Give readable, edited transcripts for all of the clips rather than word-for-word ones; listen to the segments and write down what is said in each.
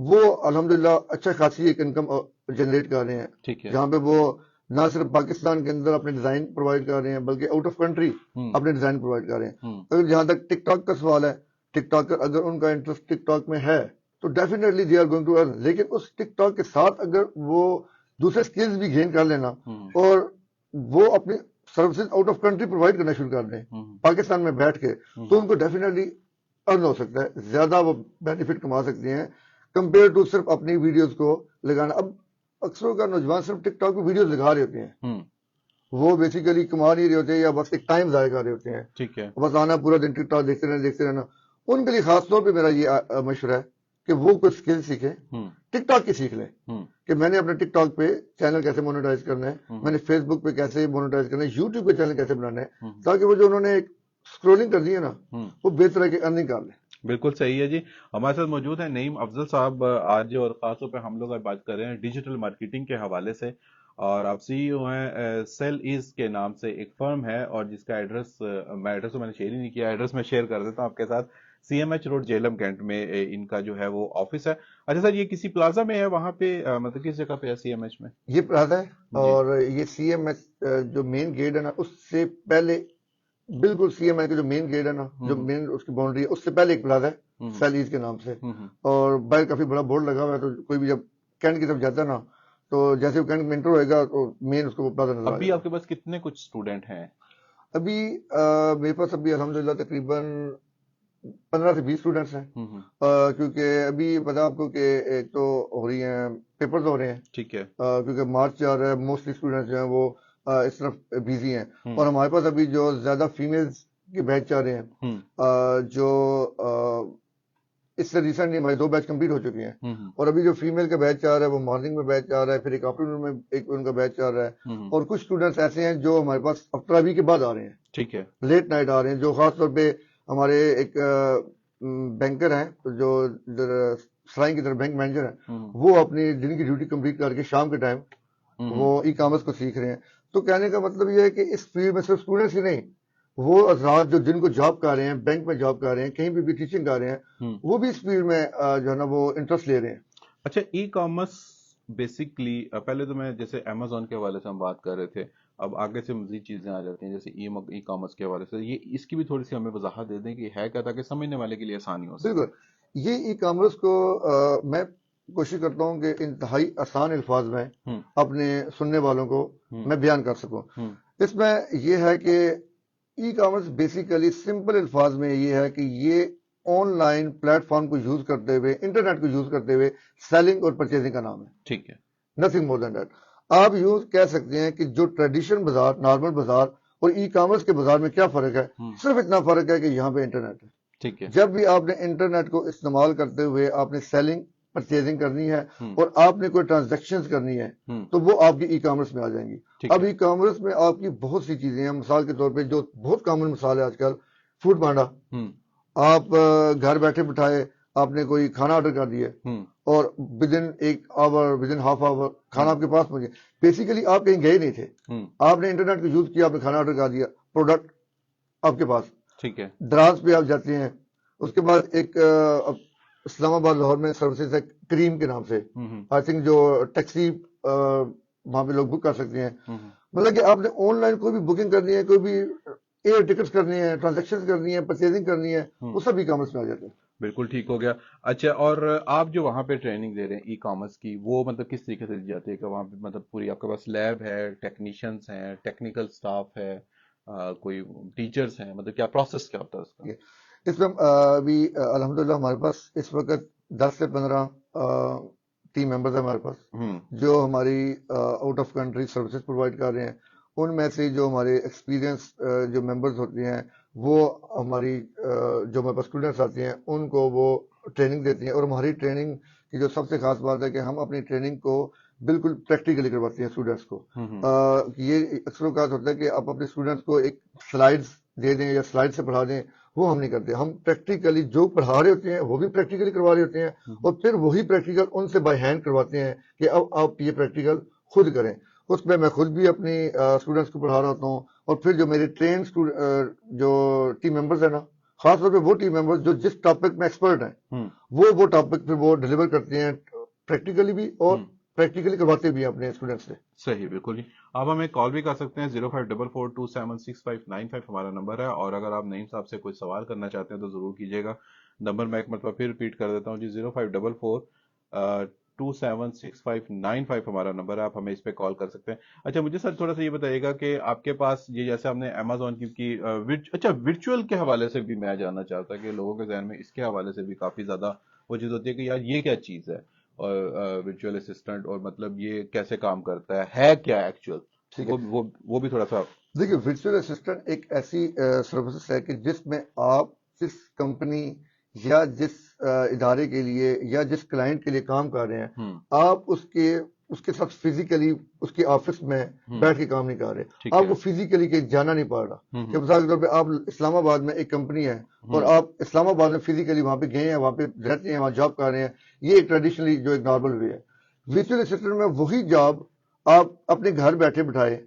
وہ الحمدللہ اچھا خاصی ایک انکم جنریٹ کر رہے ہیں، ٹھیک ہے. جہاں پہ وہ نہ صرف پاکستان کے اندر اپنے ڈیزائن پرووائڈ کر رہے ہیں بلکہ آؤٹ آف کنٹری اپنے ڈیزائن پرووائڈ کر رہے ہیں. اگر جہاں تک ٹک ٹاک کا سوال ہے، ٹک ٹاکر اگر ان کا انٹرسٹ ٹک ٹاک میں ہے تو definitely they are going to earn, لیکن اس ٹک ٹاک کے ساتھ اگر وہ دوسرے اسکلز بھی گین کر لینا اور وہ اپنی services out of country provide کرنا شروع کر دیں پاکستان میں بیٹھ کے، تو ان کو ڈیفینیٹلی ارن ہو سکتا ہے، زیادہ وہ بینیفٹ کما سکتے ہیں کمپیئر ٹو صرف اپنی ویڈیوز کو لگانا. اب اکثر کا نوجوان صرف ٹک ٹاک پہ ویڈیوز لگا رہے ہوتے ہیں، وہ بیسیکلی کما نہیں رہے ہوتے یا بس ایک ٹائم ضائع کر رہے ہوتے ہیں. ٹھیک ہے. بس آنا پورا دن ٹک ٹاک دیکھتے رہنا. ان کے لیے خاص طور پہ میرا یہ مشورہ ہے کہ وہ کوئی اسکل سیکھیں، ٹک ٹاک کی سیکھ لیں کہ میں نے اپنے ٹک ٹاک پہ چینل کیسے مونیٹائز کرنا ہے، میں نے فیس بک پہ کیسے مونیٹائز کرنا ہے، یوٹیوب پہ چینل کیسے بنانا ہے، تاکہ وہ جو انہوں نے ایک اسکرولنگ کر دی ہے نا وہ بے طرح کی ارننگ کر لیں. بالکل صحیح ہے جی. ہمارے ساتھ موجود ہیں نعیم افضل صاحب آج، اور خاص طور پہ ہم لوگ آج بات کر رہے ہیں ڈیجیٹل مارکیٹنگ کے حوالے سے. اور آپ سی او ہیں سیل ایز کے نام سے ایک فرم ہے، اور جس کا ایڈریس میں نے شیئر ہی نہیں کیا، ایڈریس میں شیئر کر دیتا ہوں آپ کے ساتھ. C M H road Jhelum cantt میں ان کا جو ہے وہ آفس ہے. اچھا سر، یہ کسی پلازا میں ہے وہاں پہ، مطلب کس جگہ پہ ہے سی ایم ایچ میں؟ یہ پلازا ہے، اور یہ سی ایم ایچ جو مین گیٹ ہے نا اس سے پہلے، بالکل سی ایم ایچ کا جو مین گیٹ ہے نا، جو مین اس کی باؤنڈری ہے، اس سے پہلے ایک پلازا ہے سیلیز کے نام سے، اور باہر کافی بڑا بورڈ لگا ہوا ہے. تو کوئی بھی جب کینٹ کی طرف جاتا ہے نا تو جیسے وہ کینٹ میں انٹر ہوئے گا تو مین اس کو پلازا نظر آئے گا. ابھی آپ کے پاس کتنے کچھ اسٹوڈنٹ ہیں؟ ابھی میرے پاس ابھی الحمدللہ تقریباً 15 سے 20 اسٹوڈنٹس ہیں، کیونکہ ابھی پتا آپ کو کہ ایک تو ہو رہی ہیں پیپرز ہو رہے ہیں. ٹھیک ہے. کیونکہ مارچ جا رہا ہے، موسٹلی اسٹوڈنٹس جو ہیں وہ اس طرف بزی ہیں، اور ہمارے پاس ابھی جو زیادہ فیمیلز کے بیچ آ رہے ہیں، جو اس سے ریسنٹلی ہمارے 2 بیچ کمپلیٹ ہو چکے ہیں، اور ابھی جو فیمیل کا بیچ آ رہا ہے وہ مارننگ میں بیچ آ رہا ہے، پھر ایک آفٹرنون میں ایک ان کا بیچ آ رہا ہے، اور کچھ اسٹوڈنٹس ایسے ہیں جو ہمارے پاس افطرابی کے بعد آ رہے ہیں. ٹھیک ہے. لیٹ نائٹ آ رہے ہیں، جو خاص طور پہ ہمارے ایک بینکر ہیں جو سرائن کی طرف بینک مینیجر ہیں، وہ اپنی دن کی ڈیوٹی کمپلیٹ کر کے شام کے ٹائم وہ ای کامرس کو سیکھ رہے ہیں. تو کہنے کا مطلب یہ ہے کہ اس فیلڈ میں صرف اسٹوڈنٹس ہی نہیں، وہ افراد جو جن کو جاب کر رہے ہیں، بینک میں جاب کر رہے ہیں، کہیں بھی ٹیچنگ کر رہے ہیں، وہ بھی اس فیلڈ میں جو ہے نا وہ انٹرسٹ لے رہے ہیں. اچھا، ای کامرس بیسکلی پہلے تو میں جیسے امیزون کے حوالے سے ہم بات کر رہے تھے، اب آگے سے مزید چیزیں آ جاتی ہیں جیسے ای کامرس کے حوالے سے. یہ اس کی بھی تھوڑی سی ہمیں وضاحت دے دیں کہ ہے کیا، تاکہ سمجھنے والے کے لیے آسانی ہو سکے. بالکل، یہ ای کامرس کو میں کوشش کرتا ہوں کہ انتہائی آسان الفاظ میں اپنے سننے والوں کو میں بیان کر سکوں. اس میں یہ ہے کہ ای کامرس بیسیکلی سمپل الفاظ میں یہ ہے کہ یہ آن لائن پلیٹ فارم کو یوز کرتے ہوئے، انٹرنیٹ کو یوز کرتے ہوئے سیلنگ اور پرچیزنگ کا نام ہے. ٹھیک ہے. Nothing more than that. آپ یوں کہہ سکتے ہیں کہ جو ٹریڈیشنل بازار، نارمل بازار اور ای کامرس کے بازار میں کیا فرق ہے، صرف اتنا فرق ہے کہ یہاں پہ انٹرنیٹ ہے. ٹھیک ہے. جب بھی آپ نے انٹرنیٹ کو استعمال کرتے ہوئے آپ نے سیلنگ پرچیزنگ کرنی ہے اور آپ نے کوئی ٹرانزیکشن کرنی ہے تو وہ آپ کی ای کامرس میں آ جائیں گی. اب ای کامرس میں آپ کی بہت سی چیزیں ہیں. مثال کے طور پہ جو بہت کامن مثال ہے آج کل، فوڈ پانڈا. آپ گھر بیٹھے بٹھائے آپ نے کوئی کھانا آرڈر کر دیا اور ودن 1 آور، ودن ہاف آور کھانا آپ کے پاس پہنچے. بیسیکلی آپ کہیں گئے نہیں تھے، آپ نے انٹرنیٹ کو یوز کیا، آپ نے کھانا آرڈر کر دیا، پروڈکٹ آپ کے پاس. ٹھیک ہے. دراز پہ آپ جاتے ہیں. اس کے بعد ایک اسلام آباد لاہور میں سروسز ہے کریم کے نام سے، آئی تھنک جو ٹیکسی وہاں پہ لوگ بک کر سکتے ہیں. مطلب کہ آپ نے آن لائن کوئی بھی بکنگ کرنی ہے، کوئی بھی ایئر ٹکٹس کرنی ہے، ٹرانزیکشن کرنی ہے، پرچیزنگ کرنی ہے، وہ سب ای کامرس میں آ جاتے ہیں. بالکل ٹھیک ہو گیا. اچھا، اور آپ جو وہاں پہ ٹریننگ دے رہے ہیں ای کامرس کی، وہ مطلب کس طریقے سے دی جاتی ہے؟ کہ وہاں پہ مطلب پوری آپ کے پاس لیب ہے، ٹیکنیشینس ہیں، ٹیکنیکل سٹاف ہے، کوئی ٹیچرز ہیں، مطلب کیا پروسیس کیا ہوتا ہے اس کا؟ اس میں ابھی الحمدللہ ہمارے پاس اس وقت 10 سے 15 ٹیم ممبرز ہیں ہمارے پاس، جو ہماری out of country services provide کر رہے ہیں. ان میں سے جو ہمارے ایکسپیرینس جو ممبرز ہوتے ہیں وہ ہماری جو ہمارے پاس اسٹوڈنٹس آتے ہیں ان کو وہ ٹریننگ دیتی ہیں. اور ہماری ٹریننگ کی جو سب سے خاص بات ہے کہ ہم اپنی ٹریننگ کو بالکل پریکٹیکلی کرواتے ہیں اسٹوڈنٹس کو. یہ اکثر اوقات ہوتا ہے کہ آپ اپنے اسٹوڈنٹس کو ایک سلائڈس دے دیں یا سلائڈ سے پڑھا دیں، وہ ہم نہیں کرتے. ہم پریکٹیکلی جو پڑھا رہے ہوتے ہیں وہ بھی پریکٹیکلی کروا رہے ہوتے ہیں، اور پھر وہی پریکٹیکل ان سے بائی ہینڈ کرواتے ہیں کہ اب آپ یہ پریکٹیکل خود کریں. اس میں میں خود بھی اپنی اسٹوڈنٹس کو پڑھا رہا ہوتا ہوں، اور پھر جو میرے ٹرین جو ٹیم ممبرز ہیں نا خاص طور پہ وہ ٹیم ممبر جو جس ٹاپک میں ایکسپرٹ ہیں وہ ٹاپک پہ وہ ڈلیور کرتے ہیں پریکٹیکلی بھی اور پریکٹیکلی کرواتے بھی ہیں اپنے اسٹوڈنٹ سے. صحیح بالکل جی. آپ ہمیں کال بھی کر سکتے ہیں 0544276595 ہمارا نمبر ہے, اور اگر آپ نعیم صاحب سے کوئی سوال کرنا چاہتے ہیں تو ضرور کیجیے گا. نمبر میں ایک مرتبہ پھر ریپیٹ کر دیتا ہوں جی, 0544276595 ہمارا نمبر ہے, آپ ہمیں اس پہ کال کر سکتے ہیں. اچھا مجھے سر تھوڑا سا یہ بتائیے گا کہ آپ کے پاس یہ جیسے ہم نے امیزون کی اچھا ورچوئل کے حوالے سے بھی میں جاننا چاہتا کہ لوگوں کے ذہن میں اس کے حوالے سے بھی کافی زیادہ وہ چیز ہوتی ہے کہ یار یہ کیا چیز ہے, اور ورچوئل اسسٹنٹ, اور مطلب یہ کیسے کام کرتا ہے کیا ایکچوئل, وہ بھی تھوڑا سا. دیکھیے ورچوئل اسسٹنٹ ایک ایسی سروسز ہے کہ جس میں آپ جس کمپنی یا جس ادارے کے لیے یا جس کلائنٹ کے لیے کام کر رہے ہیں, آپ اس کے ساتھ فزیکلی اس کے آفس میں بیٹھ کے کام نہیں کر رہے, آپ کو فزیکلی کہ جانا نہیں پڑ رہا. کہ مثال کے طور پہ آپ اسلام آباد میں ایک کمپنی ہے اور آپ اسلام آباد میں فزیکلی وہاں پہ گئے ہیں, وہاں پہ رہتے ہیں, وہاں جاب کر رہے ہیں, یہ ایک ٹریڈیشنلی جو ایک نارمل وے ہے. ورچوئل اسسٹنٹ میں وہی جاب آپ اپنے گھر بیٹھے بٹھائے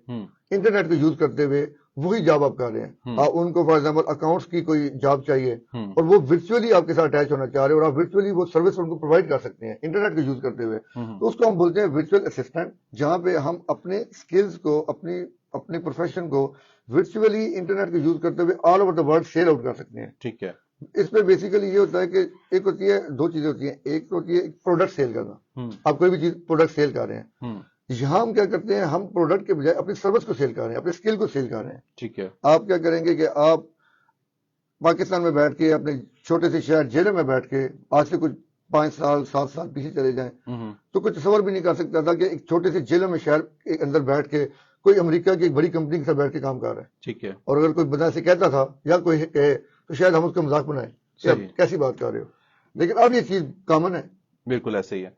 انٹرنیٹ کو یوز کرتے ہوئے وہی جاب آپ کر رہے ہیں. آپ ان کو فار ایگزامپل اکاؤنٹس کی کوئی جاب چاہیے اور وہ ورچوئلی آپ کے ساتھ اٹیچ ہونا چاہ رہے ہیں اور آپ ورچوئلی وہ سروس ان کو پرووائڈ کر سکتے ہیں انٹرنیٹ کو یوز کرتے ہوئے, تو اس کو ہم بولتے ہیں ورچوئل اسسٹنٹ, جہاں پہ ہم اپنے اسکلز کو اپنے پروفیشن کو ورچوئلی انٹرنیٹ کو یوز کرتے ہوئے all over the world sell out کر سکتے ہیں. ٹھیک ہے. اس میں بیسیکلی یہ ہوتا ہے کہ ایک ہوتی ہے, دو چیزیں ہوتی ہیں. ایک ہوتی ہے پروڈکٹ سیل کرنا, آپ کوئی بھی چیز پروڈکٹ سیل کر رہے ہیں. یہاں ہم کیا کرتے ہیں, ہم پروڈکٹ کے بجائے اپنی سروس کو سیل کر رہے ہیں, اپنے اسکل کو سیل کر رہے ہیں. ٹھیک ہے. آپ کیا کریں گے کہ آپ پاکستان میں بیٹھ کے اپنے چھوٹے سے شہر جیلے میں بیٹھ کے آج سے کچھ 5 سال 7 سال پیچھے چلے جائیں تو کوئی تصور بھی نہیں کر سکتا تھا کہ ایک چھوٹے سے جیلوں میں شہر کے اندر بیٹھ کے کوئی امریکہ کی ایک بڑی کمپنی کے ساتھ بیٹھ کے کام کر رہا ہے. ٹھیک ہے. اور اگر کوئی بندہ سے کہتا تھا یا کوئی کہے تو شاید ہم اس کا مذاق بنائیں کہ آپ کیسی بات کر رہے ہو, لیکن اب یہ چیز کامن ہے. بالکل ایسے ہی ہے.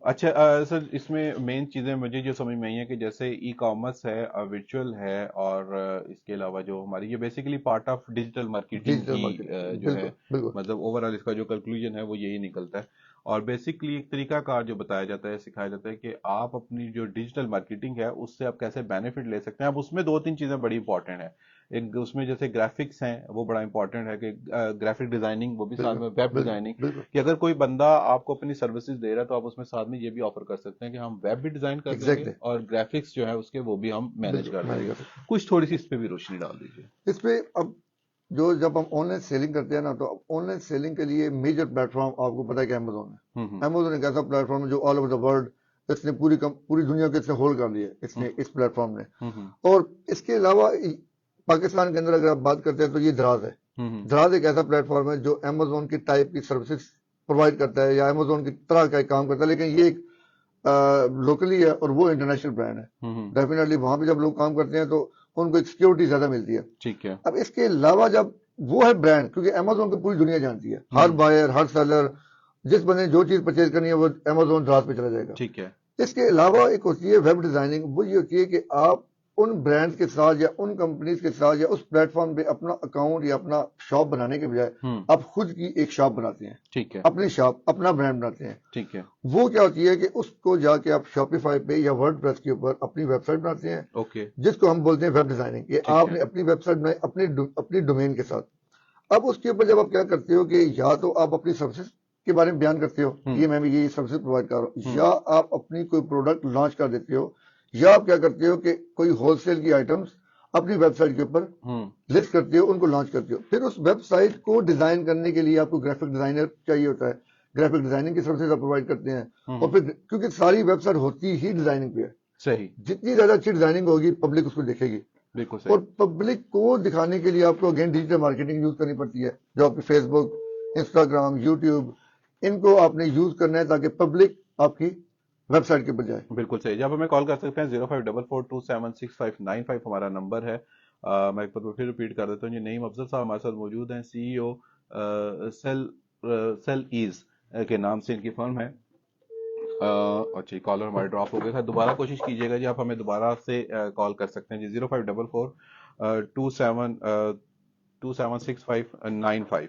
اچھا سر, اس میں مین چیزیں مجھے جو سمجھ میں آئی ہیں کہ جیسے ای کامرس ہے, ورچوئل ہے, اور اس کے علاوہ جو ہماری یہ basically part of digital marketing کی جو ہے, مطلب اوور آل اس کا جو کنکلوژن ہے وہ یہی نکلتا ہے. اور بیسکلی ایک طریقہ کار جو بتایا جاتا ہے, سکھایا جاتا ہے کہ آپ اپنی جو ڈیجیٹل مارکیٹنگ ہے اس سے آپ کیسے بینیفٹ لے سکتے ہیں. اب اس میں 2-3 چیزیں بڑی امپورٹنٹ ہیں. ایک اس میں جیسے گرافکس ہیں وہ بڑا امپورٹنٹ ہے کہ گرافک ڈیزائننگ, وہ بھی ساتھ میں ویب ڈیزائننگ, کہ اگر کوئی بندہ آپ کو اپنی سروسز دے رہا ہے تو آپ اس میں ساتھ میں یہ بھی آفر کر سکتے ہیں کہ ہم ویب بھی ڈیزائن کر دیں گے اور گرافکس جو ہے اس کے وہ بھی ہم مینج کر دیں گے. کچھ تھوڑی سی اس پہ بھی روشنی ڈال دیجیے. اس پہ اب جب ہم آن لائن سیلنگ کرتے ہیں نا, تو آن لائن سیلنگ کے لیے میجر پلیٹ فارم آپ کو پتا ہے کہ امیزون ہے. امیزون ایک ایسا پلیٹ فارم ہے جو آل اوور دا ورلڈ اس نے پوری دنیا کے اس نے ہولڈ کر لیا اس نے, اس پلیٹ فارم نے. اور اس کے علاوہ پاکستان کے اندر اگر آپ بات کرتے ہیں تو یہ دراز ہے. دراز ایک ایسا پلیٹ فارم ہے جو امیزون کی ٹائپ کی سروسز پرووائڈ کرتا ہے یا امیزون کی طرح کا ایک کام کرتا ہے, لیکن یہ ایک لوکلی ہے اور وہ انٹرنیشنل برانڈ ہے. ڈیفینیٹلی وہاں پہ جب لوگ کام کرتے ہیں تو ان کو ایک سیکورٹی زیادہ ملتی ہے. ٹھیک ہے. اب اس کے علاوہ جب وہ ہے برانڈ, کیونکہ امیزون کو پوری دنیا جانتی ہے, ہر بائر ہر سیلر جس بندے جو چیز پرچیز کرنی ہے وہ امیزون دراز پہ چلا جائے گا. ٹھیک ہے. اس کے علاوہ ایک ہوتی ہے ویب ڈیزائننگ. وہ یہ ہوتی ہے کہ آپ ان برانڈ کے ساتھ یا ان کمپنیز کے ساتھ یا اس پلیٹ فارم پہ اپنا اکاؤنٹ یا اپنا شاپ بنانے کے بجائے آپ خود کی ایک شاپ بناتے ہیں. ٹھیک ہے. اپنی شاپ, اپنا برانڈ بناتے ہیں. ٹھیک ہے. وہ کیا ہوتی ہے کہ اس کو جا کے آپ شاپیفائی پہ یا ورڈ پریس کے اوپر اپنی ویب سائٹ بناتے ہیں. اوکے. جس کو ہم بولتے ہیں ویب ڈیزائننگ. یہ آپ نے اپنی ویب سائٹ بنائی اپنی ڈومین کے ساتھ. اب اس کے اوپر جب آپ کیا کرتے ہو کہ یا تو آپ اپنی سروسز کے بارے میں بیان کرتے ہو, یہ میں بھی یہ سروسز پرووائڈ کر رہا ہوں, یا آپ اپنی کوئی پروڈکٹ لانچ کر دیتے ہو, یا آپ کیا کرتے ہو کہ کوئی ہول سیل کی آئٹمس اپنی ویب سائٹ کے اوپر لسٹ کرتے ہو, ان کو لانچ کرتے ہو. پھر اس ویب سائٹ کو ڈیزائن کرنے کے لیے آپ کو گرافک ڈیزائنر چاہیے ہوتا ہے. گرافک ڈیزائننگ کی سروسز آپ پرووائڈ کرتے ہیں. اور پھر کیونکہ ساری ویب سائٹ ہوتی ہی ڈیزائننگ پہ ہے. صحیح. جتنی زیادہ اچھی ڈیزائننگ ہوگی پبلک اس کو دیکھے گی. بالکل. اور پبلک کو دکھانے کے لیے آپ کو اگین ڈیجیٹل مارکیٹنگ یوز کرنی پڑتی ہے, جو آپ کی فیس بک, انسٹاگرام, یوٹیوب, ان کو آپ نے یوز کرنا ہے تاکہ پبلک آپ کی ویب سائٹ کے بجائے. بالکل صحیح. جب ہمیں کال کر سکتے ہیں 0544276595 ہمارا نمبر ہے. میں ایک بار پھر ریپیٹ کر دیتا ہوں. یہ نعیم افضل صاحب ہمارے ساتھ موجود ہیں, سی ای او سیل ایز کے نام سے ان کی فرم ہے. اچھا کالر ہمارے ڈراپ ہو گئے تھا, دوبارہ کوشش کیجیے گا جی, آپ ہمیں دوبارہ سے کال کر سکتے ہیں جی 0544276595.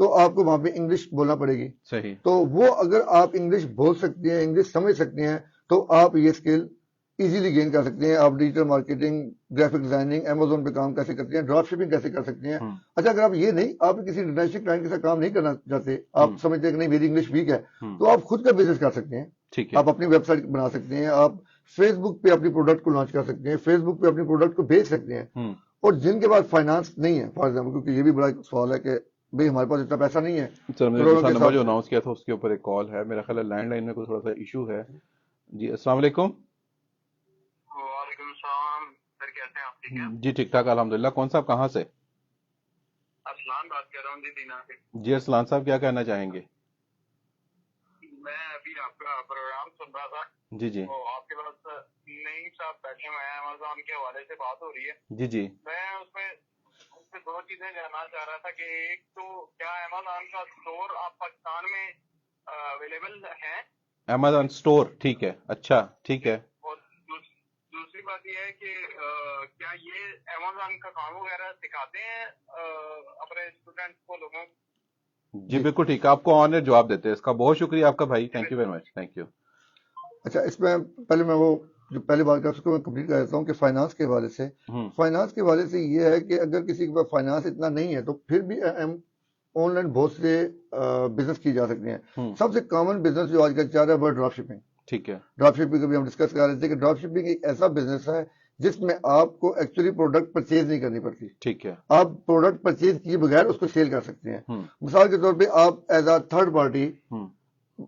تو آپ کو وہاں پہ انگلش بولنا پڑے گی. صحیح. تو وہ اگر آپ انگلش بول سکتے ہیں, انگلش سمجھ سکتے ہیں, تو آپ یہ اسکل ایزیلی گین کر سکتے ہیں. آپ digital marketing, graphic designing, Amazon پہ کام کیسے کرتے ہیں, ڈراپ شپنگ کیسے کر سکتے ہیں. اچھا, اگر آپ یہ نہیں, آپ کسی انٹرنیشنل کلائنٹ کے ساتھ کام نہیں کرنا چاہتے, آپ سمجھتے ہیں کہ نہیں میری انگلش ویک ہے, تو آپ خود کا بزنس کر سکتے ہیں. ٹھیک ہے. آپ اپنی ویب سائٹ بنا سکتے ہیں, آپ فیس بک پہ اپنی پروڈکٹ کو لانچ کر سکتے ہیں, فیس بک پہ اپنی پروڈکٹ کو بیچ سکتے ہیں. اور جن کے پاس فائنانس نہیں ہے, فار ایگزامپل, کیونکہ یہ بھی بڑا سوال ہے کہ بھئی ہمارے پاس اتنا پیسہ نہیں ہے. سر میں نے دوسرا نمبر جو اناؤنس کیا تھا اس کے اوپر ایک کال ہے, میرا خیال ہے لینڈ لائن میں کوئی تھوڑا سا ایشو ہے. جی السلام علیکم. وعلیکم السلام سر, کیسے ہیں آپ؟ ٹھیک ہیں جی ٹھیک ٹھاک الحمدللہ. کون صاحب کہاں سے؟ ارسلان بات کر رہا ہوں جی, دینا سے. جی ارسلان صاحب کیا کہنا چاہیں گے؟ میں ابھی آپ کا پروگرام سن رہا تھا. جی جی. تو آپ کے پاس نئی صاحب بیٹھے ہوئے ہیں, امیزون کے حوالے سے بات ہو رہی ہے. جی جی. میں اس میں دو چیزیں جاننا چاہ رہا تھا کہ ایک تو کیا امیزون کا اسٹور آپ پاکستان میں اویلیبل ہے؟ امیزون اسٹور, ٹھیک ہے, اچھا ٹھیک ہے. اور دوسری بات یہ ہے کہ کیا یہ امیزون کا کام وغیرہ سکھاتے ہیں اپنے اسٹوڈنٹس کو, لوگوں؟ جی بالکل ٹھیک ہے, آپ کو آن ایئر جواب دیتے ہیں اس کا. بہت شکریہ آپ کا بھائی, thank you very much, thank you. اچھا, اس میں پہلے میں وہ جو پہلی بات کر سکوں میں کمپلیٹ کر دیتا ہوں کہ فائنانس کے حوالے سے, فائنانس کے حوالے سے یہ ہے کہ اگر کسی کے پاس فائنانس اتنا نہیں ہے تو پھر بھی آن لائن بہت سے بزنس کی جا سکتے ہیں. سب سے کامن بزنس جو آج کل چل رہا ہے وہ ڈراپ شپنگ. ٹھیک ہے. ڈراپ شپنگ کو بھی ہم ڈسکس کر رہے تھے کہ ڈراپ شپنگ ایک ایسا بزنس ہے جس میں آپ کو ایکچولی پروڈکٹ پرچیز نہیں کرنی پڑتی. ٹھیک ہے. آپ پروڈکٹ پرچیز کیے بغیر اس کو سیل کر سکتے ہیں. مثال کے طور پہ آپ ایز اے تھرڈ پارٹی,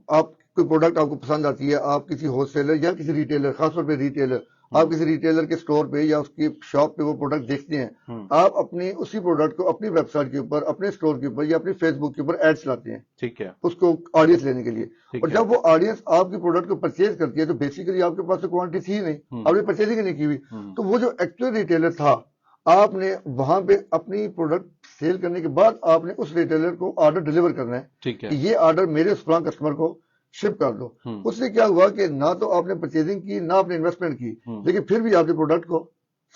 آپ کوئی پروڈکٹ آپ کو پسند آتی ہے, آپ کسی ہول سیلر یا کسی ریٹیلر, خاص طور پہ ریٹیلر, آپ کسی ریٹیلر کے سٹور پہ یا اس کی شاپ پہ وہ پروڈکٹ دیکھتے ہیں, آپ اپنی اسی پروڈکٹ کو اپنی ویب سائٹ کے اوپر, اپنے سٹور کے اوپر یا اپنی فیس بک کے اوپر ایڈ چلاتے ہیں. ٹھیک ہے. اس کو آڈینس لینے کے لیے. اور جب وہ آڈینس آپ کی پروڈکٹ کو پرچیز کرتی ہے تو بیسیکلی آپ کے پاس تو کوانٹٹی تھی نہیں, آپ نے پرچیزنگ نہیں کی ہوئی. تو وہ جو ایکچوئل ریٹیلر تھا, آپ نے وہاں پہ اپنی پروڈکٹ سیل کرنے کے بعد آپ نے اس ریٹیلر کو آرڈر ڈیلیور کرنا ہے. ٹھیک ہے. کہ یہ آرڈر میرے اس فلاں کسٹمر کو شپ کر دو. اس سے کیا ہوا کہ نہ تو آپ نے پرچیزنگ کی, نہ آپ نے انویسٹمنٹ کی, لیکن پھر بھی آپ کے پروڈکٹ کو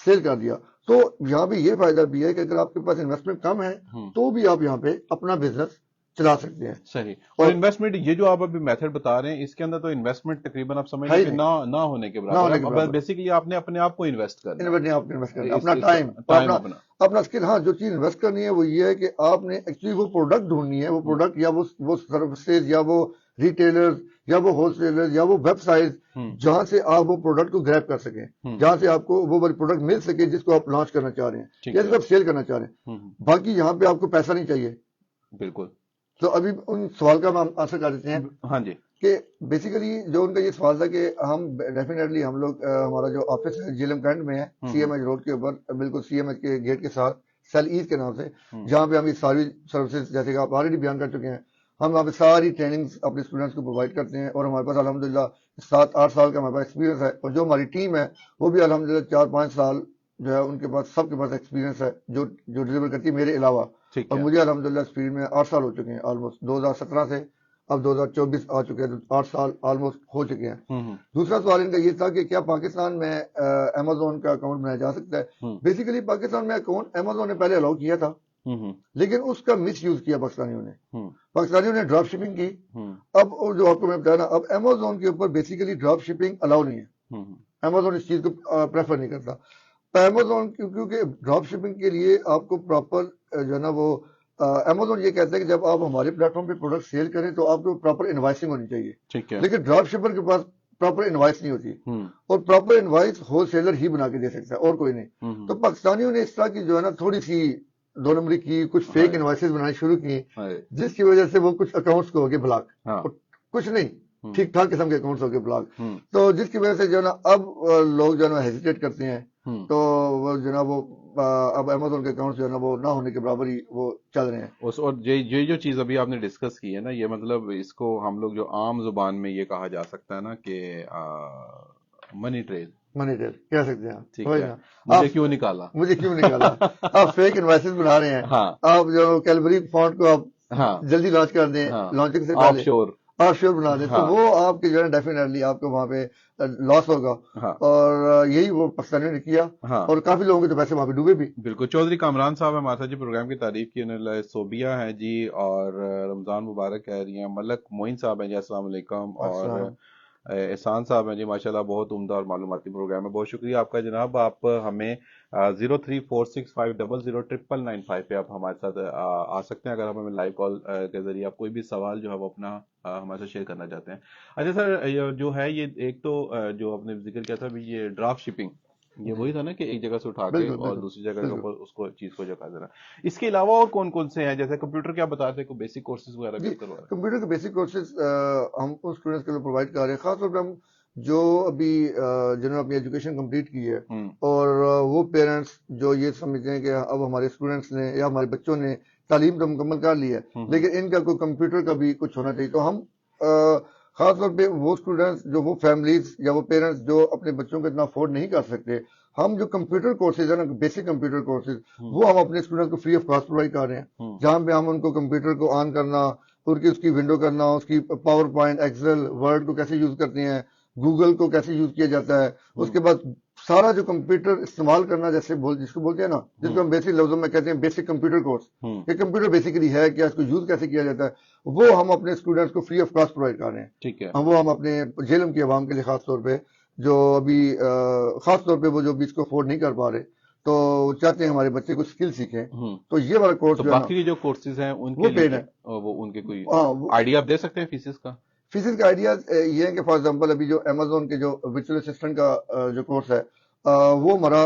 سیل کر دیا. تو یہاں پہ یہ فائدہ بھی ہے کہ اگر آپ کے پاس انویسٹمنٹ کم ہے تو بھی آپ یہاں پہ اپنا بزنس چلا سکتے ہیں. صحیح. اور انویسٹمنٹ یہ جو آپ ابھی میتھڈ بتا رہے ہیں اس کے اندر تو انویسٹمنٹ تقریباً آپ سمجھ لیں کہ نہ ہونے کے برابر ہے. بیسیکلی آپ نے اپنے آپ کو انویسٹ کرنا ہے, اپنا ٹائم, اپنا اسکل. ہاں, جو چیز انویسٹ کرنی ہے وہ یہ ہے کہ آپ نے ایکچولی وہ پروڈکٹ ڈھونڈنی ہے, وہ پروڈکٹ یا وہ سروسز یا وہ ریٹیلر یا وہ ہول سیلر یا وہ ویب سائٹ جہاں سے آپ وہ پروڈکٹ کو گریب کر سکیں, جہاں سے آپ کو وہ پروڈکٹ مل سکے جس کو آپ لانچ کرنا چاہ رہے ہیں یا جس کو آپ سیل کرنا چاہ رہے ہیں. باقی یہاں پہ آپ کو پیسہ نہیں چاہیے. بالکل. تو ابھی ان سوال کا ہم آنسر کر دیتے ہیں. ہاں جی. کہ بیسیکلی جو ان کا یہ سوال تھا کہ ہم ڈیفینیٹلی ہم لوگ, ہمارا جو آفس ہے جیلم کینٹ میں ہے, سی ایم ایچ روڈ کے اوپر, بالکل سی ایم ایچ کے گیٹ کے ساتھ, سیل ایز کے نام سے, جہاں پہ ہم یہ ساری سروسز جیسے کہ آپ آلریڈی بیان کر چکے ہیں, ہم وہاں پہ ساری ٹریننگز اپنے اسٹوڈنٹس کو پرووائڈ کرتے ہیں. اور ہمارے پاس الحمدللہ 7-8 سال کا ہمارے پاس ایکسپیرینس ہے. اور جو ہماری ٹیم ہے وہ بھی الحمدللہ 4-5 سال جو ہے ان کے پاس, سب کے پاس ایکسپیرینس ہے جو ڈیلیور کرتی ہے میرے علاوہ. اور مجھے الحمدللہ اس فیلڈ میں 8 سال ہو چکے ہیں آلموسٹ. 2017 سے اب 2024 آ چکے ہیں, 8 سال آلموسٹ ہو چکے ہیں. دوسرا سوال ان کا یہ تھا کہ کیا پاکستان میں امیزون کا اکاؤنٹ بنایا جا سکتا ہے. بیسیکلی پاکستان میں اکاؤنٹ امیزون نے پہلے الاؤ کیا تھا, لیکن اس کا مس یوز کیا پاکستانیوں نے ڈراپ شپنگ کی. اب جو آپ کو میں بتایا نا, اب امیزون کے اوپر بیسیکلی ڈراپ شپنگ الاؤ نہیں ہے. امیزون اس چیز کو پریفر نہیں کرتا. امیزون کیونکہ ڈراپ شپنگ کے لیے آپ کو پراپر جو ہے نا وہ امیزون یہ کہتا ہے کہ جب آپ ہمارے پلیٹ فارم پہ پروڈکٹ سیل کریں تو آپ کو پراپر انوائسنگ ہونی چاہیے. لیکن ڈراپ شپر کے پاس پراپر انوائس نہیں ہوتی, اور پراپر انوائس ہول سیلر ہی بنا کے دے سکتا ہے اور کوئی نہیں. تو پاکستانیوں نے اس طرح کی جو ہے نا تھوڑی سی 2 نمبری کی, کچھ فیک انوائسز بنانی شروع کی, جس کی وجہ سے وہ کچھ اکاؤنٹس کو ہو گئے بلاک, کچھ نہیں ٹھیک ٹھاک قسم کے اکاؤنٹس ہو گئے بلاک. تو جس کی وجہ سے جو ہے نا اب لوگ جو ہے نا ہیزیٹیٹ کرتے ہیں. تو وہ جو ہے نا وہ اب امیزون کے اکاؤنٹ جو ہے نا وہ نہ ہونے کے برابر ہی وہ چل رہے ہیں. اور یہ جو چیز ابھی آپ نے ڈسکس کی ہے نا, یہ مطلب اس کو ہم لوگ جو عام زبان میں یہ کہا جا سکتا ہے نا کہ منی ٹریل کہہ سکتے ہیں. ٹھیک ہے. مجھے کیوں نکالا آپ فیک انوائسز بنا رہے ہیں. آپ جو کیلبری فونٹ کو آپ جلدی لانچ کر دیں, لانچنگ سے پہلے آپ شیور بنا دیں تو ہاں وہ آپ کے جو ہے ڈیفینیٹلی آپ کو وہاں پہ لاس ہوگا. ہاں اور یہی وہ پاکستانیوں نے کیا ہاں اور کافی لوگوں کے تو پیسے وہاں پہ ڈوبے بھی. بالکل. چودھری کامران صاحب ہمارے ساتھ جی پروگرام کی تعریف کی انہوں نے صوبیہ ہیں جی اور رمضان مبارک کہہ رہی ہیں. ملک معین صاحب ہیں جی السلام علیکم. اور السلام. احسان صاحب ہیں جی ماشاءاللہ بہت عمدہ اور معلوماتی پروگرام ہے. بہت شکریہ آپ کا جناب. آپ ہمیں 0346500995 پہ آپ ہمارے ساتھ آ سکتے ہیں اگر آپ ہمیں لائیو کال کے ذریعے آپ کوئی بھی سوال جو ہے وہ اپنا ہمارے ساتھ شیئر کرنا چاہتے ہیں. اچھا سر یہ جو ہے یہ ایک تو جو آپ نے ذکر کیا تھا ابھی یہ ڈرافٹ شپنگ یہ جی وہی تھا نا کہ ایک جگہ سے اٹھا کے بالکل اور بالکل دوسری جگہ کے بالکل. اوپر اس کو چیز کو جگہ دینا. اس کے علاوہ اور کون کون سے ہیں جیسے کمپیوٹر کیا بتاتے ہیں کوئی بیسک کورسز وغیرہ بھی جی آپ کروا رہے کمپیوٹر کے بیسک کورسز ہم ان اسٹوڈنٹس کے لیے پرووائڈ کر رہے ہیں. خاص طور پہ ہم جو ابھی جنہوں نے اپنی ایجوکیشن کمپلیٹ کی ہے ہیں؟ اور وہ پیرنٹس جو یہ سمجھتے ہیں کہ اب ہمارے اسٹوڈنٹس نے یا ہمارے بچوں نے تعلیم تو مکمل کر لی ہے لیکن ان کا کوئی کمپیوٹر کا بھی کچھ ہونا چاہیے. تو ہم خاص طور پہ وہ اسٹوڈنٹس جو وہ فیملیز یا وہ پیرنٹس جو اپنے بچوں کو اتنا افورڈ نہیں کر سکتے ہم جو کمپیوٹر کورسز ہیں نا بیسک کمپیوٹر کورسز وہ ہم اپنے اسٹوڈنٹ کو فری آف کاسٹ پرووائڈ کر رہے ہیں جہاں پہ ہم ان کو کمپیوٹر کو آن کرنا اس کی ونڈو کرنا اس کی پاور پوائنٹ ایکسل ورڈ کو کیسے یوز کرتے ہیں گوگل کو کیسے یوز کیا جاتا ہے اس کے بعد سارا جو کمپیوٹر استعمال کرنا جیسے جس کو بولتے ہیں نا جس کو ہم بیسک لفظوں میں کہتے ہیں بیسک کمپیوٹر کورس کہ کمپیوٹر بیسیکلی ہے کیا اس کو یوز کیسے کیا جاتا ہے وہ ہم اپنے اسٹوڈنٹس کو فری آف کاسٹ پرووائڈ کر رہے ہیں. ٹھیک ہے. وہ ہم اپنے جیلم کی عوام کے لیے خاص طور پہ جو ابھی خاص طور پہ وہ جو ابھی اس کو افورڈ نہیں کر پا رہے تو چاہتے ہیں ہمارے بچے کچھ اسکل سیکھیں تو یہ والا کورس تو جو ہے نا باقی جو کورسز ہیں ان وہ کے پیڈ لیے ہے. وہ ان کے کوئی ہاں آئیڈیا آپ دے سکتے ہیں فیسز کا؟ فیسز کا آئیڈیا یہ ہے کہ فار ایگزامپل ابھی جو امیزون کے جو ورچوئل اسسٹنٹ کا جو کورس ہے وہ ہمارا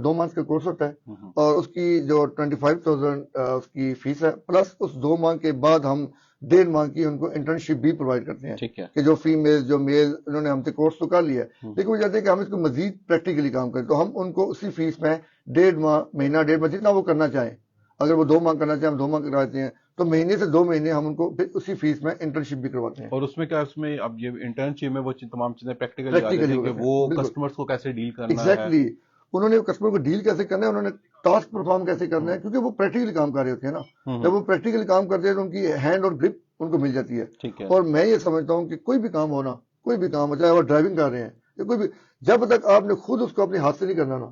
2 منتھ کا کورس ہوتا ہے اور اس کی جو 25,000 اس کی فیس ہے پلس اس 2 ماہ کے بعد ہم 1.5 ماہ کی ان کو انٹرنشپ بھی پرووائڈ کرتے ہیں ٹھیک ہے. کہ جو فیمیل جو میل انہوں نے ہم سے کورس تو کر لیا ہے لیکن وہ چاہتے ہیں کہ ہم اس کو مزید پریکٹیکلی کام کریں تو ہم ان کو اسی فیس میں 1.5 ماہ مہینہ 1.5 ماہ جتنا وہ کرنا چاہیں اگر وہ 2 ماہ کرنا چاہیں ہم 2 ماہ کراتے ہیں تو مہینے سے 2 مہینے ہم ان کو پھر اسی فیس میں انٹرنشپ بھی کرواتے ہیں. اور اس میں کیا اس میں اب یہ انٹرنشپ میں وہ تمام چیزیں پریکٹیکلی آ جاتی ہیں کہ وہ کسٹمرز کو کیسے ڈیل کرنا ہے. ایگزیکٹلی انہوں نے کسٹمر کو ڈیل کیسے کرنا ہے انہوں نے ٹاسک پرفارم کیسے کرنا ہے کیونکہ وہ پریکٹیکلی کام کر رہے ہوتے ہیں نا جب وہ پریکٹیکلی کام کرتے ہیں تو ان کی ہینڈ اور گرپ ان کو مل جاتی ہے. ٹھیک ہے. اور میں یہ سمجھتا ہوں کہ کوئی بھی کام ہونا کوئی بھی کام ہو چاہے وہ ڈرائیونگ کر رہے ہیں یا کوئی بھی جب تک آپ نے خود اس کو اپنے ہاتھ سے نہیں کرنا نا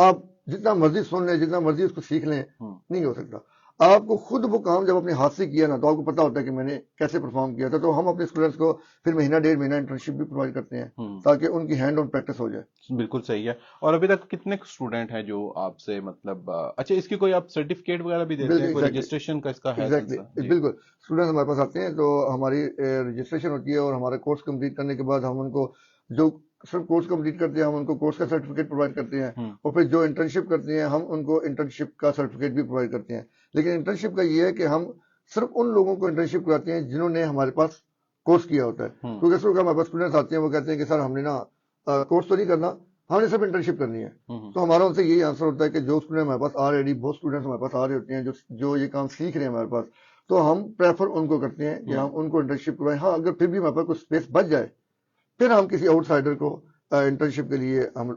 آپ جتنا مرضی سن لیں جتنا مرضی اس کو سیکھ لیں نہیں ہو سکتا. آپ کو خود وہ کام جب اپنے ہاتھ سے کیا نا تو آپ کو پتا ہوتا ہے کہ میں نے کیسے پرفارم کیا تھا. تو ہم اپنے اسٹوڈنٹس کو پھر مہینہ 1.5 مہینہ انٹرنشپ بھی پرووائڈ کرتے ہیں تاکہ ان کی ہینڈ آن پریکٹس ہو جائے. بالکل صحیح ہے. اور ابھی تک کتنے اسٹوڈنٹ ہیں جو آپ سے مطلب اچھا اس کی کوئی آپ سرٹیفکیٹ وغیرہ بھی دیتے ہیں کوئی رجسٹریشن کا اس کا ہے سلسلہ؟ بالکل اسٹوڈنٹ ہمارے پاس آتے ہیں تو ہماری رجسٹریشن ہوتی ہے اور ہمارا کورس کمپلیٹ کرنے کے بعد ہم ان کو جو صرف کورس کمپلیٹ کرتے ہیں ہم ان کو کورس کا سرٹیفکیٹ پرووائڈ کرتے ہیں اور پھر جو انٹرنشپ کرتے ہیں ہم ان کو انٹرنشپ کا سرٹیفکیٹ بھی پرووائڈ کرتے ہیں. لیکن انٹرنشپ کا یہ ہے کہ ہم صرف ان لوگوں کو انٹرنشپ کراتے ہیں جنہوں نے ہمارے پاس کورس کیا ہوتا ہے. کیونکہ اس وقت ہمارے پاس اسٹوڈنٹس آتے ہیں وہ کہتے ہیں کہ سر ہم نے نا کورس تو نہیں کرنا ہم نے صرف انٹرنشپ کرنی ہے. تو ہمارا ان سے یہی آنسر ہوتا ہے کہ جو اسٹوڈنٹ ہمارے پاس آلریڈی بہت اسٹوڈنٹس ہمارے پاس آ رہے ہوتے ہیں جو یہ کام سیکھ رہے ہیں ہمارے پاس تو ہم پریفر ان کو کرتے ہیں کہ ہم ان کو انٹرنشپ کروائیں. ہاں اگر پھر بھی ہمارے پاس کچھ اسپیس بچ جائے پھر ہم کسی آؤٹ سائڈر کو انٹرنشپ کے لیے ہم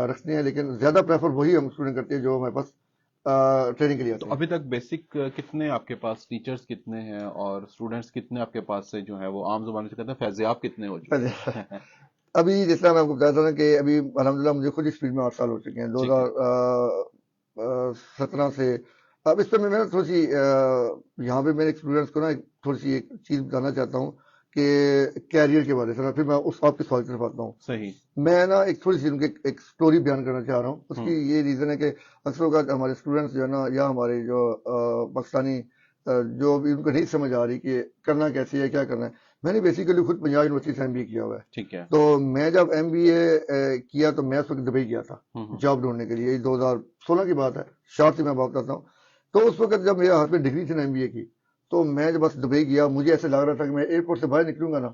رکھتے ہیں لیکن زیادہ پریفر وہی ہم اسٹوڈنٹ کرتے ہیں جو ہمارے پاس ٹریننگ کے لیے آتے ہیں. ابھی تک بیسک کتنے آپ کے پاس ٹیچرز کتنے ہیں اور اسٹوڈنٹس کتنے آپ کے پاس سے جو ہے وہ عام زبان سے کہتے ہیں فیضیاب کتنے ہو چکے ہیں؟ ابھی جس طرح میں آپ کو بتاتا تھا کہ ابھی الحمدللہ مجھے خود اس فیلڈ میں 8 سال ہو چکے ہیں 2017 سے. اب اس پہ میں تھوڑی سی یہاں پہ میرے اسٹوڈنٹس کو نا تھوڑی سی ایک چیز بتانا چاہتا ہوں کہ کیریئر کے بارے سے پھر میں اس آپ کے سوال کی طرف آتا ہوں. صحیح. میں نا ایک تھوڑی سی ان کے ایک سٹوری بیان کرنا چاہ رہا ہوں. اس کی یہ ریزن ہے کہ اکثر اوقات ہمارے اسٹوڈنٹس جو ہے نا یا ہمارے جو پاکستانی جو بھی ان کو نہیں سمجھ آ رہی کہ کرنا کیسے ہے کیا کرنا ہے. میں نے بیسیکلی خود پنجاب یونیورسٹی سے MBA کیا ہوا ہے. ٹھیک ہے. تو میں جب MBA کیا تو میں اس وقت دبئی گیا تھا جاب ڈھونڈنے کے لیے. 2016 کی بات ہے شارٹ سے میں بات کرتا ہوں. تو اس وقت جب میرے ہاتھ میں ڈگری تھی نا MBA کی تو میں جب بس دبئی گیا مجھے ایسے لگ رہا تھا کہ میں ایئرپورٹ سے باہر نکلوں گا نا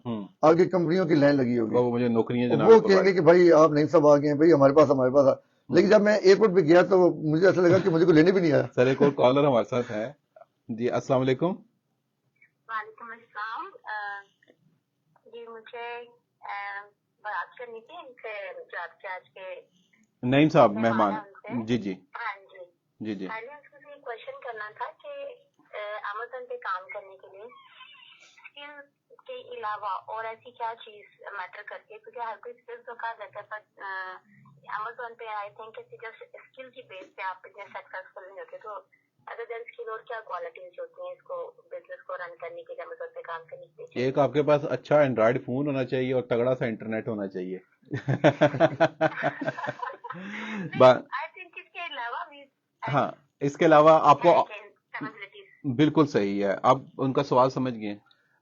آگے کمپنیوں کی لائن لگی ہوگی مجھے نوکریاں وہ کہیں گے کہ بھائی آپ نہیں سب آ گئے ہیں بھائی ہمارے پاس لیکن جب میں ایئرپورٹ پہ گیا تو مجھے ایسا لگا کہ مجھے کو لینے بھی نہیں آیا. سر ایک اور کالر ہمارے ساتھ ہے جی. السلام علیکم. وعلیکم السلام. جی مجھے بات کرنی تھی ان سے جو آپ کے آج کے نعیم صاحب مہمان. جی جی ہاں جی جی. میں نے اس سے کوشچن کرنا تھا کہ امیزون پہ کام کرنے کے لیے کے علاوہ اور ایسی کیا چیز میٹر کرتی ہے؟ کیونکہ ہر کوئی اسکل تو کر لیتا ہے، پر امیزون پہ آئی تھنک جسٹ اسکل کی بیس پہ آپ اتنے سکسیسفل نہیں ہوتے. تو ادر دین اسکل اور کیا کوالٹیز ہوتی ہیں اس کو بزنس کو رن کرنے کے لیے، امیزون پہ کام کرنے کے لیے؟ ایک آپ کے پاس اچھا اینڈرائڈ فون ہونا چاہیے اور تگڑا سا انٹرنیٹ ہونا چاہیے. آئی تھنک اس کے علاوہ بھی ہاں اس کے علاوہ آپ کو کیپیبلٹیز. بالکل صحیح ہے. آپ ان کا سوال سمجھ گئے.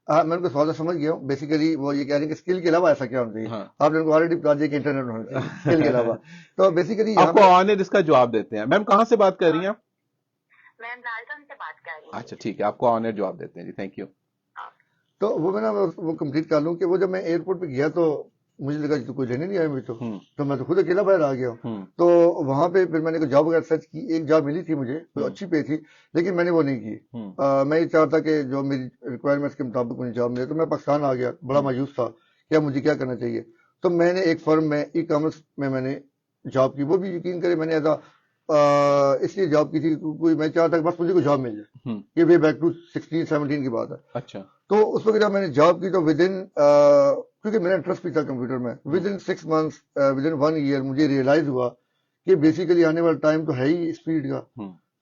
ہاں میں ان کو سوال سمجھ گیا ہوں. بیسیکلی وہ یہ کہہ رہے ہیں کہ اسکل کے علاوہ ایسا کیا ہونا چاہیے. ہاں آپ نے ان کو آلریڈی بتا دیا کہ انٹرنیٹ ہونا چاہیے اسکل کے علاوہ. تو بیسیکلی آپ کو آنے اس کا جواب دیتے ہیں. میم کہاں سے بات کر رہی ہیں آپ؟ میں لالٹن سے بات کر رہی ہوں. اچھا ٹھیک ہے، آپ کو آنے جواب دیتے ہیں جی. Thank you. تو وہ میں نا وہ کمپلیٹ کر لوں کہ وہ جب میں ایئرپورٹ پہ گیا تو مجھے لگا کہ تو کوئی لینے نہیں آیا مجھے. تو میں تو خود اکیلا باہر آ گیا ہوں. تو وہاں پہ پھر میں نے کوئی جاب وغیرہ سرچ کی. ایک جاب ملی تھی مجھے، اچھی پے تھی، لیکن میں نے وہ نہیں کی. میں یہ چاہتا کہ جو میری ریکوائرمنٹس کے مطابق مجھے جاب ملے. تو میں پاکستان آ گیا، بڑا مایوس تھا کہ مجھے کیا کرنا چاہیے. تو میں نے ایک فرم میں ای کامرس میں نے جاب کی. وہ بھی یقین کرے میں نے ایسا اس لیے جاب کی تھی کوئی میں چاہتا کہ بس مجھے کوئی جاب مل جائے. یہ وے بیک ٹو 16-17 کی بات ہے. اچھا. تو اس وقت جب میں نے جاب کی تو کیونکہ میرا انٹرسٹ بھی تھا کمپیوٹر میں، ودن 6 months ودن 1 year مجھے ریئلائز ہوا کہ بیسیکلی آنے والا ٹائم تو ہے ہی اس فیلڈ کا،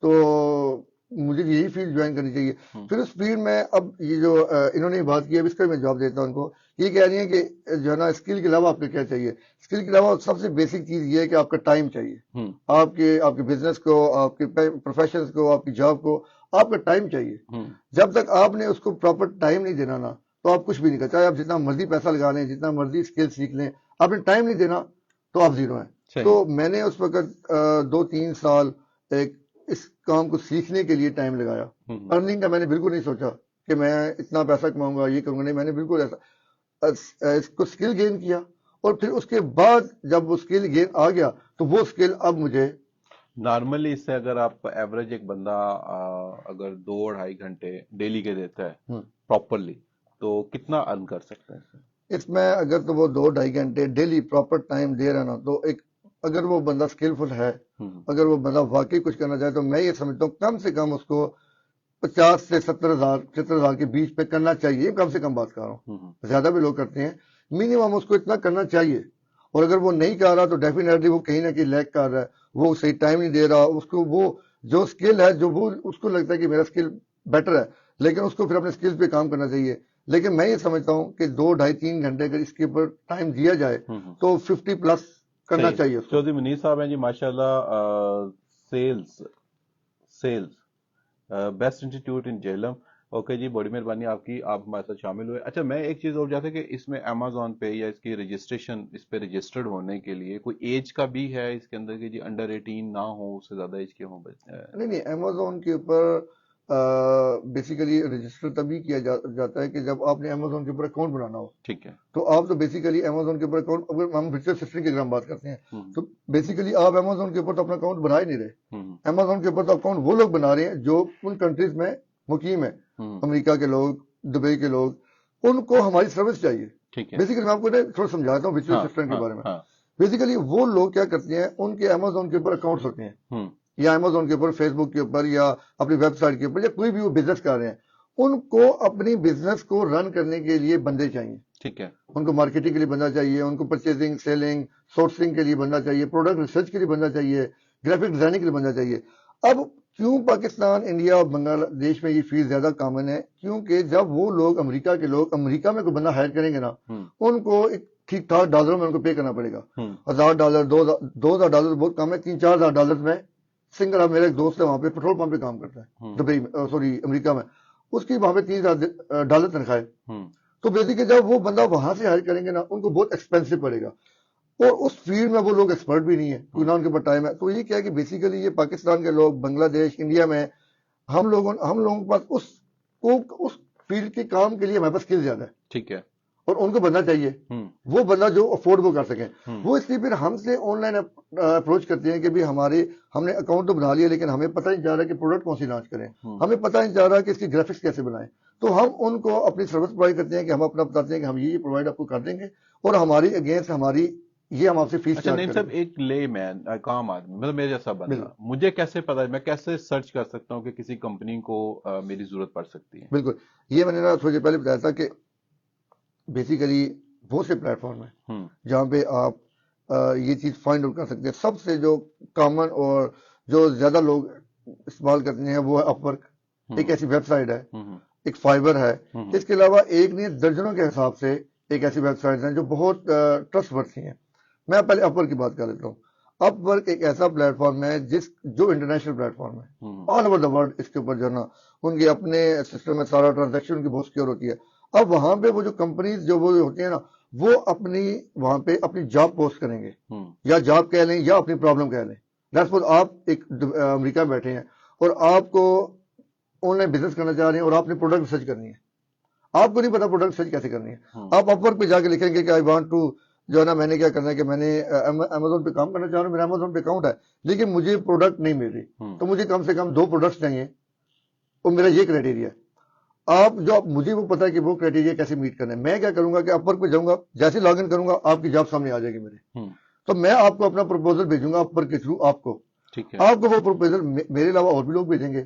تو مجھے یہی فیلڈ جوائن کرنی چاہیے. پھر اس فیلڈ میں اب یہ جو انہوں نے بات کی اب اس کا میں جواب دیتا ہوں ان کو. یہ کہہ رہی ہیں کہ جو ہے نا اسکل کے علاوہ آپ کو کیا چاہیے. اسکل کے علاوہ سب سے بیسک چیز یہ ہے کہ آپ کا ٹائم چاہیے. آپ کے بزنس کو، آپ کے پروفیشنز کو، آپ کی جاب کو آپ کا ٹائم چاہیے. جب تک آپ نے اس کو پراپر ٹائم نہیں دینا نا تو آپ کچھ بھی نہیں کرتے. چاہے آپ جتنا مرضی پیسہ لگا لیں، جتنا مرضی اسکل سیکھ لیں، آپ نے ٹائم نہیں دینا تو آپ زیرو ہیں. تو میں نے اس وقت 2-3 سال اس کام کو سیکھنے کے لیے ٹائم لگایا. ارننگ کا میں نے بالکل نہیں سوچا کہ میں اتنا پیسہ کماؤں گا، یہ کروں گا، نہیں. میں نے بالکل ایسا اس کو اسکل گین کیا. اور پھر اس کے بعد جب وہ اسکل گین آ گیا تو وہ اسکل اب مجھے نارملی اس سے اگر آپ ایوریج ایک بندہ اگر 2-2.5 گھنٹے ڈیلی کے دیتا ہے پراپرلی تو کتنا ارن کر سکتا ہے اس میں؟ اگر تو وہ 2-2.5 گھنٹے ڈیلی پراپر ٹائم دے رہا نا تو اگر وہ بندہ اسکلفل ہے، اگر وہ بندہ واقعی کچھ کرنا چاہے تو میں یہ سمجھتا ہوں کم سے کم اس کو 50 سے 70,000 کے بیچ پہ کرنا چاہیے. کم سے کم بات کر رہا ہوں، زیادہ بھی لوگ کرتے ہیں. منیمم اس کو اتنا کرنا چاہیے. اور اگر وہ نہیں کر رہا تو ڈیفینیٹلی وہ کہیں نہ کہیں لیک کر رہا ہے، وہ صحیح ٹائم نہیں دے رہا. اس کو وہ جو اسکل ہے جو وہ اس کو لگتا ہے کہ میرا اسکل بیٹر ہے، لیکن اس کو پھر اپنے اسکل پہ کام کرنا چاہیے. لیکن میں یہ سمجھتا ہوں کہ 2-2.5-3 گھنٹے اگر اس کے اوپر ٹائم دیا جائے تو 50+ کرنا چاہیے. چودھری منیر صاحب ہیں جی ماشاء اللہ، سیلز بیسٹ انسٹیٹیوٹ ان جہلم. اوکے جی، بڑی مہربانی آپ کی، آپ ہمارے ساتھ شامل ہوئے. اچھا میں ایک چیز اور چاہتا کہ اس میں امیزون پہ یا اس کی رجسٹریشن، اس پہ رجسٹرڈ ہونے کے لیے کوئی ایج کا بھی ہے اس کے اندر کہ جی انڈر 18 نہ ہو، اس سے زیادہ ایج کے ہوں؟ نہیں، امیزون کے اوپر بیسیکلی رجسٹر تبھی کیا جاتا ہے کہ جب آپ نے امیزون کے اوپر اکاؤنٹ بنانا ہو. ٹھیک ہے. تو آپ تو بیسیکلی امیزون کے اوپر اکاؤنٹ، اگر ہم ورچوئل اسسٹنٹ کی اگر ہم بات کرتے ہیں تو بیسیکلی آپ امیزون کے اوپر تو اپنا اکاؤنٹ بنا ہی نہیں رہے. امیزون کے اوپر تو اکاؤنٹ وہ لوگ بنا رہے ہیں جو ان کنٹریز میں مقیم ہے. امریکہ کے لوگ، دبئی کے لوگ، ان کو ہماری سروس چاہیے. بیسیکلی میں آپ کو تھوڑا سمجھاتا ہوں ورچوئل اسسٹنٹ کے بارے میں. بیسیکلی وہ لوگ کیا کرتے ہیں، ان کے امیزون کے اوپر اکاؤنٹس ہوتے ہیں، یا امیزون کے اوپر، فیس بک کے اوپر، یا اپنی ویب سائٹ کے اوپر، یا کوئی بھی وہ بزنس کر رہے ہیں. ان کو اپنی بزنس کو رن کرنے کے لیے بندے چاہیے. ٹھیک ہے. ان کو مارکیٹنگ کے لیے بندہ چاہیے، ان کو پرچیزنگ، سیلنگ، سورسنگ کے لیے بندہ چاہیے، پروڈکٹ ریسرچ کے لیے بندہ چاہیے، گرافک ڈیزائننگ کے لیے بندہ چاہیے. اب کیوں پاکستان، انڈیا اور بنگلہ دیش میں یہ فیلڈ زیادہ کامن ہے؟ کیونکہ جب وہ لوگ امریکہ کے لوگ امریکہ میں کوئی بندہ ہائر کریں گے نا، ان کو ایک ٹھیک ٹھاک ڈالروں میں ان کو پے کرنا پڑے گا. $1,000 $2,000 بہت کم ہے. $3,000-4,000 میں سنگل. اب میرا ایک دوست ہے وہاں پہ پیٹرول پمپ پہ کام کرتا ہے دبئی میں، سوری امریکہ میں. اس کی وہاں پہ $3,000 تنخواہ ہے. تو بیسیکلی جب وہ بندہ وہاں سے ہائر کریں گے نا، ان کو بہت ایکسپینسو پڑے گا. اور اس فیلڈ میں وہ لوگ ایکسپرٹ بھی نہیں ہے، کوئی نہ ان کے پاس ٹائم ہے. تو یہ کیا ہے کہ بیسیکلی یہ پاکستان کے لوگ، بنگلہ دیش، انڈیا میں ہم لوگوں کے پاس اس فیلڈ کے کام کے لیے ہمارے پاس اسکل زیادہ ہے. ٹھیک ہے. اور ان کو بندہ چاہیے، وہ بندہ جو افورڈ وہ کر سکیں. وہ اس لیے پھر ہم سے آن لائن اپروچ کرتے ہیں کہ بھی ہم نے اکاؤنٹ تو بنا لیا، لیکن ہمیں پتہ نہیں چل رہا کہ پروڈکٹ کون سی لانچ کریں، ہمیں پتہ نہیں چل رہا کہ اس کی گرافکس کیسے بنائیں. تو ہم ان کو اپنی سروس پرووائڈ کرتے ہیں کہ ہم اپنا بتاتے ہیں کہ ہم یہ پرووائڈ آپ کو کر دیں گے، اور ہماری اگینسٹ یہ ہم آپ سے فیس چارج کریں گے. ایک لے مین، عام آدمی، مطلب میرے جیسا بندہ، مجھے کیسے پتا، میں کیسے سرچ کر سکتا ہوں کہ کسی کمپنی کو میری ضرورت پڑ سکتی ہے؟ بالکل، یہ میں نے نا تھوڑی دیر پہلے بتایا تھا کہ بیسیکلی بہت سے پلیٹ فارم ہیں ہم، جہاں پہ آپ یہ چیز فائنڈ آؤٹ کر سکتے ہیں. سب سے جو کامن اور جو زیادہ لوگ استعمال کرتے ہیں وہ ہے اپ ورک. ایک ایسی ویب سائٹ ہے, ہم، ایک فائبر ہے. ہم، اس کے علاوہ ایک نہیں درجنوں کے حساب سے ایک ایسی ویب سائٹس ہیں جو بہت ٹرسٹ ورتھی ہیں. میں پہلے اپ ورک کی بات کر لیتا ہوں. اپ ورک ایک ایسا پلیٹ فارم ہے جو انٹرنیشنل پلیٹ فارم ہے. ہم، آل اوور دا ورلڈ اس کے اوپر جو ہے نا ان کے اپنے سسٹم میں سارا ٹرانزیکشن ان کی بہت سیکیور ہوتی ہے. اب وہاں پہ وہ جو کمپنیز جو وہ ہوتی ہیں نا وہ اپنی وہاں پہ اپنی جاب پوسٹ کریں گے, ہم، یا جاب کہہ لیں یا اپنی پرابلم کہہ لیں. دیٹس واٹ آپ ایک امریکہ میں بیٹھے ہیں اور آپ کو آن لائن بزنس کرنا چاہ رہے ہیں اور آپ نے پروڈکٹ ریسرچ کرنی ہے. آپ کو نہیں پتا پروڈکٹ ریسرچ کیسے کرنی ہے. ہم، آپ اپ ورک پہ جا کے لکھیں گے کہ آئی وانٹ ٹو جو ہے نا میں نے کیا کرنا ہے کہ میں نے امیزون پہ کام کرنا چاہ رہا ہوں, میرا امیزون پہ اکاؤنٹ ہے لیکن مجھے پروڈکٹ نہیں مل رہی, ہم، تو مجھے کم سے کم 2 پروڈکٹس چاہیے اور میرا یہ کرائٹیریا ہے. آپ جو مجھے وہ پتا ہے کہ وہ کرائٹیریا کیسے میٹ کرنا ہے. میں کیا کروں گا کہ اپ ورک پہ جاؤں گا, جیسے لاگ ان کروں گا آپ کی جاب سامنے آ جائے گی میرے, ہم، تو میں آپ کو اپنا پروپوزل بھیجوں گا اپ ورک کے تھرو. آپ کو ٹھیک ہے. آپ کو وہ پروپوزل میرے علاوہ اور بھی لوگ بھیجیں گے.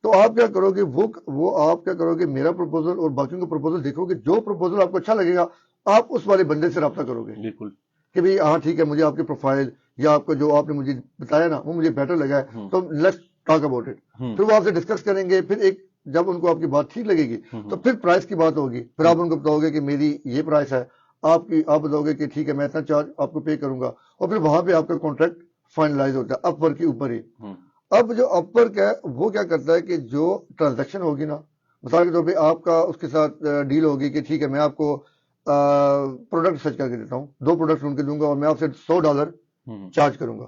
تو آپ کیا کرو گے وہ آپ کیا کرو گے میرا پروپوزل اور باقیوں کا پروپوزل دیکھو گے. جو پروپوزل آپ کو اچھا لگے گا آپ اس والے بندے سے رابطہ کرو گے بالکل. کہ بھئی ہاں ٹھیک ہے مجھے آپ کی پروفائل یا آپ کا جو آپ نے مجھے بتایا نا وہ مجھے بیٹر لگا ہے, تو لیٹس ٹاک اباؤٹ اٹ. ہم، پھر وہ آپ سے ڈسکس کریں گے. پھر ایک جب ان کو آپ کی بات ٹھیک لگے گی تو پھر پرائس کی بات ہوگی. پھر آپ ان کو بتاؤ گے کہ میری یہ پرائس ہے, آپ بتاؤ گے کہ ٹھیک ہے میں اتنا چارج آپ کو پے کروں گا, اور پھر وہاں پہ آپ کا کانٹریکٹ فائنلائز ہوتا ہے اپ ورک کے اوپر ہی. ہم، اب جو اپ ورک ہے وہ کیا کرتا ہے کہ جو ٹرانزیکشن ہوگی نا, مثال کے طور پہ آپ کا اس کے ساتھ ڈیل ہوگی کہ ٹھیک ہے میں آپ کو پروڈکٹ سرچ کر کے دیتا ہوں, 2 پروڈکٹ ان کے دوں گا اور میں آپ سے $100 ہم، چارج کروں گا,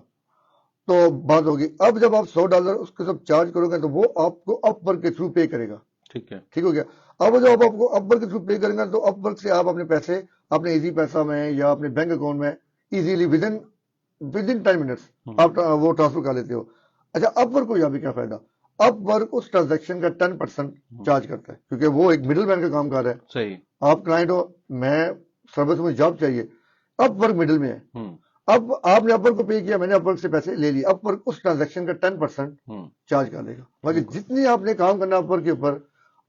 تو بات ہوگی. اب جب آپ $100 اس کے ساتھ چارج کرو گے تو وہ آپ کو اپ ورک کے تھرو پے کرے گا. ٹھیک ہے. ٹھیک ہو گیا. اب جو آپ کو اپ ورک کے تھرو پے کریں گے تو اپ ورک سے آپ اپنے پیسے اپنے ایزی پیسہ میں یا اپنے بینک اکاؤنٹ میں ایزیلی ود ان 10 منٹس آپ وہ ٹرانسفر کر لیتے ہو. اچھا اپ ورک کو یہاں پہ کیا فائدہ, اپ ورک اس ٹرانزیکشن کا 10% چارج کرتا ہے کیونکہ وہ ایک مڈل مین کا کام کر رہا ہے. صحیح. آپ کلائنٹ ہو, میں سروس میں جاب چاہیے, اپ ورک مڈل میں ہے. ہم، اب آپ نے اپ ورک کو پے کیا, میں نے اپ ورک سے پیسے لے لیے, اپ ورک اس ٹرانزیکشن کا 10% ہم. چارج کر لے گا. باقی جتنی آپ نے کام کرنا اپ ورک کے اوپر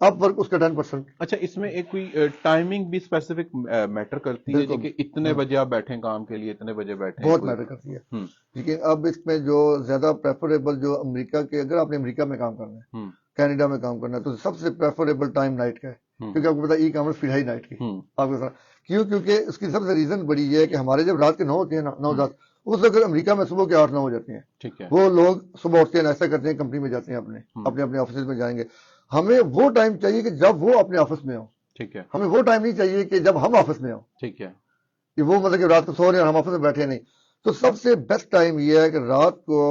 اپ ورک اس کا 10%. اچھا اس میں ایک کوئی ٹائمنگ بھی اسپیسیفک میٹر کرتی ہے بالکل. کہ اتنے بجے آپ بیٹھیں کام کے لیے, اتنے بجے بیٹھیں؟ بہت کوئی- میٹر کرتی ہے. ہم، لیکن اب اس میں جو زیادہ پریفریبل جو امریکہ کے, اگر آپ نے امریکہ میں کام کرنا ہے, ہم، کینیڈا میں کام کرنا ہے, تو سب سے پریفریبل ٹائم نائٹ کا ہے. ہم، کیونکہ آپ کو پتا ای کامرس فی الحال نائٹ کی ہم، آپ کو کیونکہ اس کی سب سے ریزن بڑی یہ ہے کہ ہمارے جب رات کے 9 ہوتے ہیں نا 9-10, اس وقت امریکہ میں صبح کے 8-9 ہو جاتے ہیں. ٹھیک ہے. وہ لوگ صبح اٹھتے ہیں, ایسا کرتے ہیں, کمپنی میں جاتے ہیں, اپنے آفسز میں جائیں گے. ہمیں وہ ٹائم چاہیے کہ جب وہ اپنے آفس میں ہوں. ٹھیک ہے. ہمیں وہ ٹائم نہیں چاہیے کہ جب ہم آفس میں ہوں, ٹھیک ہے. کہ وہ مطلب کہ رات کو سو رہے ہیں اور ہم آفس میں بیٹھے نہیں. تو سب سے بیسٹ ٹائم یہ ہے کہ رات کو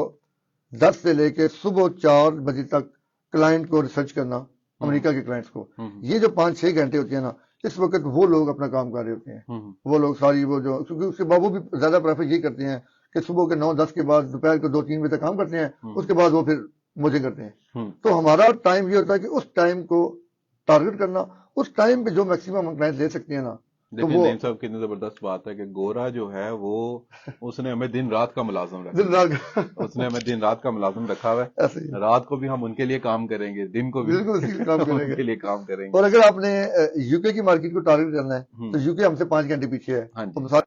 10 سے لے کے صبح 4 بجے تک کلائنٹ کو ریسرچ کرنا, امریکہ کے کلائنٹس کو. ہم، یہ جو 5-6 گھنٹے ہوتے ہیں نا, اس وقت وہ لوگ اپنا کام کر رہے ہوتے ہیں. ہم، وہ لوگ ساری وہ جو, کیونکہ اس کے بعد وہ بھی زیادہ پریفر یہ کرتے ہیں کہ صبح کے 9-10 کے بعد دوپہر کو 2-3 بجے تک کام کرتے ہیں, اس کے بعد وہ پھر موجے کرتے ہیں. ہم. تو ہمارا ٹائم یہ ہوتا ہے کہ اس ٹائم کو ٹارگٹ کرنا, اس ٹائم پہ جو میکسیمم ہم کلائنٹ لے سکتے ہیں نا. تو دیکھیں وہ نعیم صاحب کتنی زبردست بات ہے کہ گورا جو ہے وہ اس نے ہمیں دن رات کا ملازم رکھا دن رات اس نے ہمیں دن رات کا ملازم رکھا ہوا ہے. ایسے ہی رات کو بھی ہم ان کے لیے کام کریں گے, دن کو بھی بالکل اسی لیے کام کریں ان گے. کے لیے کام کریں گے. اور اگر آپ نے یو کے کی مارکیٹ کو ٹارگٹ کرنا ہے ہم. تو یو کے ہم سے 5 گھنٹے پیچھے ہے. ہاں جی. تو مثال